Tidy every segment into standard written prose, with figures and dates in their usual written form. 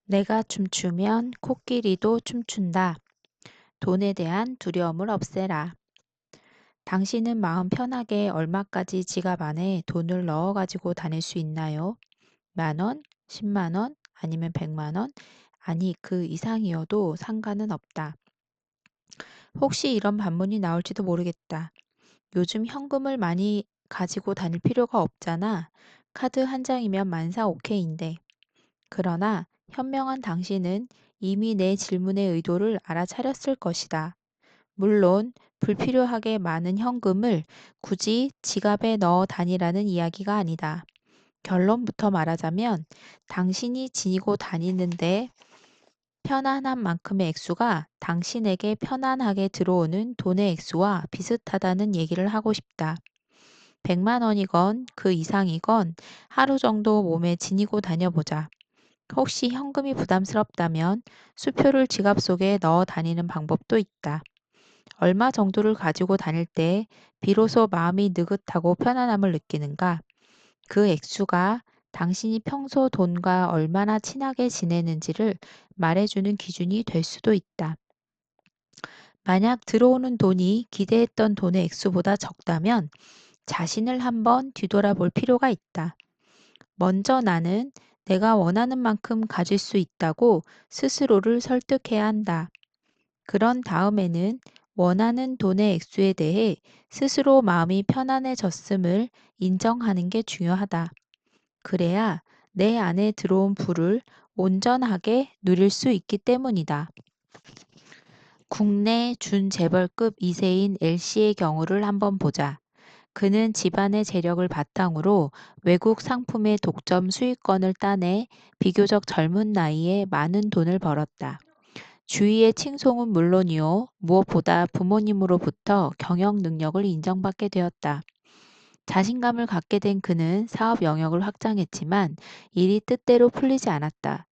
내가 춤추면 코끼리도 춤춘다. 돈에 대한 두려움을 없애라. 당신은 마음 편하게 얼마까지 지갑 안에 돈을 넣어 가지고 다닐 수 있나요? 만 원, 10만 원, 아니면 100만 원? 아니, 그 이상이어도 상관은 없다. 혹시 이런 반문이 나올지도 모르겠다. 요즘 현금을 많이 가지고 다닐 필요가 없잖아. 카드 한 장이면 만사 오케이인데. 그러나 현명한 당신은 이미 내 질문의 의도를 알아차렸을 것이다. 물론 불필요하게 많은 현금을 굳이 지갑에 넣어 다니라는 이야기가 아니다. 결론부터 말하자면 당신이 지니고 다니는데 편안한 만큼의 액수가 당신에게 편안하게 들어오는 돈의 액수와 비슷하다는 얘기를 하고 싶다. 100만 원이건 그 이상이건 하루 정도 몸에 지니고 다녀보자. 혹시 현금이 부담스럽다면 수표를 지갑 속에 넣어 다니는 방법도 있다. 얼마 정도를 가지고 다닐 때 비로소 마음이 느긋하고 편안함을 느끼는가? 그 액수가 당신이 평소 돈과 얼마나 친하게 지내는지를 말해주는 기준이 될 수도 있다. 만약 들어오는 돈이 기대했던 돈의 액수보다 적다면 자신을 한번 뒤돌아볼 필요가 있다. 먼저 나는 내가 원하는 만큼 가질 수 있다고 스스로를 설득해야 한다. 그런 다음에는 원하는 돈의 액수에 대해 스스로 마음이 편안해졌음을 인정하는 게 중요하다. 그래야 내 안에 들어온 불을 온전하게 누릴 수 있기 때문이다. 국내 준재벌급 2세인 L씨의 경우를 한번 보자. 그는 집안의 재력을 바탕으로 외국 상품의 독점 수익권을 따내 비교적 젊은 나이에 많은 돈을 벌었다. 주위의 칭송은 물론이요, 무엇보다 부모님으로부터 경영 능력을 인정받게 되었다. 자신감을 갖게 된 그는 사업 영역을 확장했지만 일이 뜻대로 풀리지 않았다.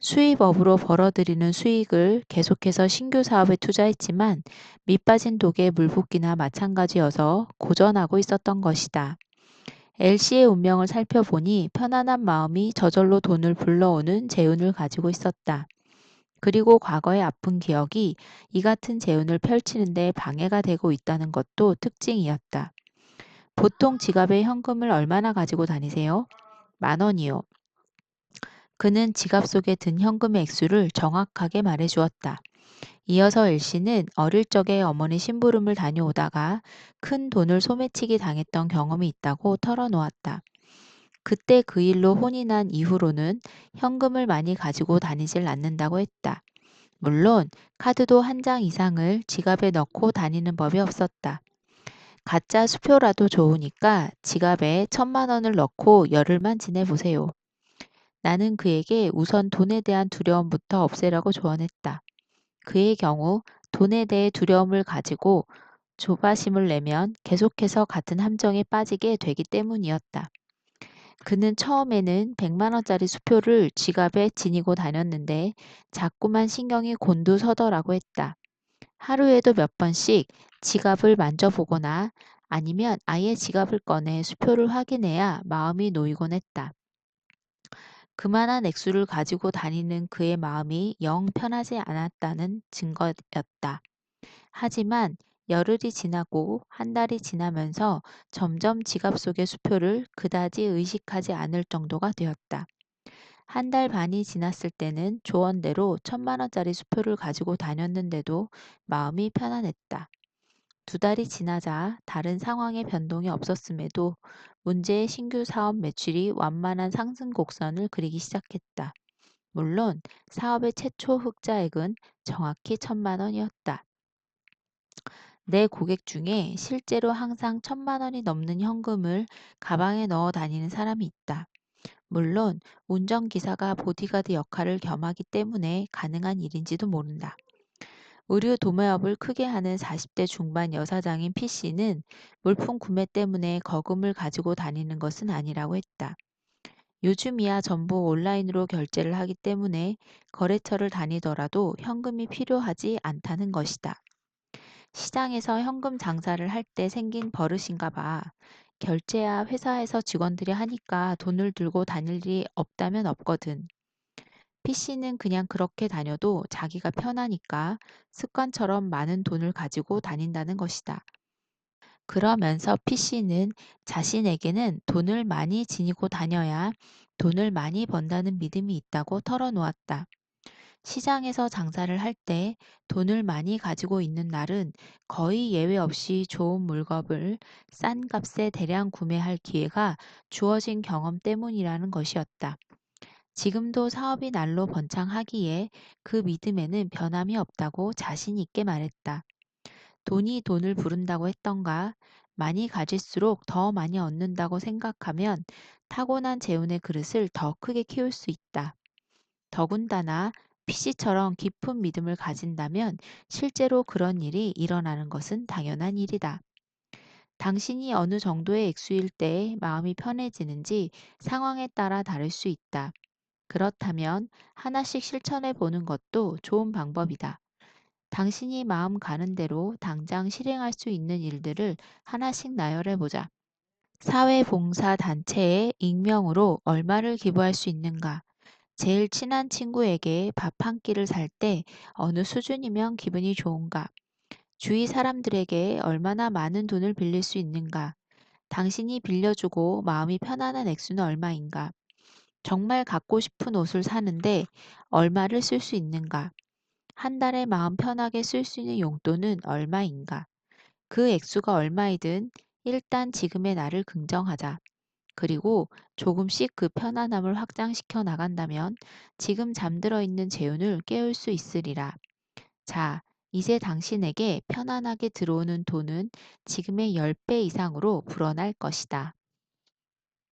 수입업으로 벌어들이는 수익을 계속해서 신규 사업에 투자했지만 밑빠진 독에 물 붓기나 마찬가지여서 고전하고 있었던 것이다. L씨의 운명을 살펴보니 편안한 마음이 저절로 돈을 불러오는 재운을 가지고 있었다. 그리고 과거의 아픈 기억이 이 같은 재운을 펼치는 데 방해가 되고 있다는 것도 특징이었다. 보통 지갑에 현금을 얼마나 가지고 다니세요? 만 원이요. 그는 지갑 속에 든 현금의 액수를 정확하게 말해 주었다. 이어서 L씨는 어릴 적에 어머니 심부름을 다녀오다가 큰 돈을 소매치기 당했던 경험이 있다고 털어놓았다. 그때 그 일로 혼이 난 이후로는 현금을 많이 가지고 다니질 않는다고 했다. 물론 카드도 한 장 이상을 지갑에 넣고 다니는 법이 없었다. 가짜 수표라도 좋으니까 지갑에 1,000만 원을 넣고 열흘만 지내보세요. 나는 그에게 우선 돈에 대한 두려움부터 없애라고 조언했다. 그의 경우 돈에 대해 두려움을 가지고 조바심을 내면 계속해서 같은 함정에 빠지게 되기 때문이었다. 그는 처음에는 100만 원짜리 수표를 지갑에 지니고 다녔는데 자꾸만 신경이 곤두서더라고 했다. 하루에도 몇 번씩 지갑을 만져보거나 아니면 아예 지갑을 꺼내 수표를 확인해야 마음이 놓이곤 했다. 그만한 액수를 가지고 다니는 그의 마음이 영 편하지 않았다는 증거였다. 하지만 열흘이 지나고 한 달이 지나면서 점점 지갑 속의 수표를 그다지 의식하지 않을 정도가 되었다. 한 달 반이 지났을 때는 조언대로 1,000만 원짜리 수표를 가지고 다녔는데도 마음이 편안했다. 두 달이 지나자 다른 상황의 변동이 없었음에도 문제의 신규 사업 매출이 완만한 상승 곡선을 그리기 시작했다. 물론 사업의 최초 흑자액은 정확히 1,000만 원이었다. 내 고객 중에 실제로 항상 1,000만 원이 넘는 현금을 가방에 넣어 다니는 사람이 있다. 물론 운전기사가 보디가드 역할을 겸하기 때문에 가능한 일인지도 모른다. 의류 도매업을 크게 하는 40대 중반 여사장인 P씨는 물품 구매 때문에 거금을 가지고 다니는 것은 아니라고 했다. 요즘이야 전부 온라인으로 결제를 하기 때문에 거래처를 다니더라도 현금이 필요하지 않다는 것이다. 시장에서 현금 장사를 할 때 생긴 버릇인가 봐. 결제야 회사에서 직원들이 하니까 돈을 들고 다닐 일이 없다면 없거든. PC는 그냥 그렇게 다녀도 자기가 편하니까 습관처럼 많은 돈을 가지고 다닌다는 것이다. 그러면서 PC는 자신에게는 돈을 많이 지니고 다녀야 돈을 많이 번다는 믿음이 있다고 털어놓았다. 시장에서 장사를 할 때 돈을 많이 가지고 있는 날은 거의 예외 없이 좋은 물건을 싼 값에 대량 구매할 기회가 주어진 경험 때문이라는 것이었다. 지금도 사업이 날로 번창하기에 그 믿음에는 변함이 없다고 자신 있게 말했다. 돈이 돈을 부른다고 했던가, 많이 가질수록 더 많이 얻는다고 생각하면 타고난 재운의 그릇을 더 크게 키울 수 있다. 더군다나 PC처럼 깊은 믿음을 가진다면 실제로 그런 일이 일어나는 것은 당연한 일이다. 당신이 어느 정도의 액수일 때 마음이 편해지는지 상황에 따라 다를 수 있다. 그렇다면 하나씩 실천해 보는 것도 좋은 방법이다. 당신이 마음 가는 대로 당장 실행할 수 있는 일들을 하나씩 나열해 보자. 사회봉사 단체에 익명으로 얼마를 기부할 수 있는가? 제일 친한 친구에게 밥 한 끼를 살 때 어느 수준이면 기분이 좋은가? 주위 사람들에게 얼마나 많은 돈을 빌릴 수 있는가? 당신이 빌려주고 마음이 편안한 액수는 얼마인가? 정말 갖고 싶은 옷을 사는데 얼마를 쓸 수 있는가? 한 달에 마음 편하게 쓸 수 있는 용돈은 얼마인가? 그 액수가 얼마이든 일단 지금의 나를 긍정하자. 그리고 조금씩 그 편안함을 확장시켜 나간다면 지금 잠들어 있는 재운을 깨울 수 있으리라. 자, 이제 당신에게 편안하게 들어오는 돈은 지금의 10배 이상으로 불어날 것이다.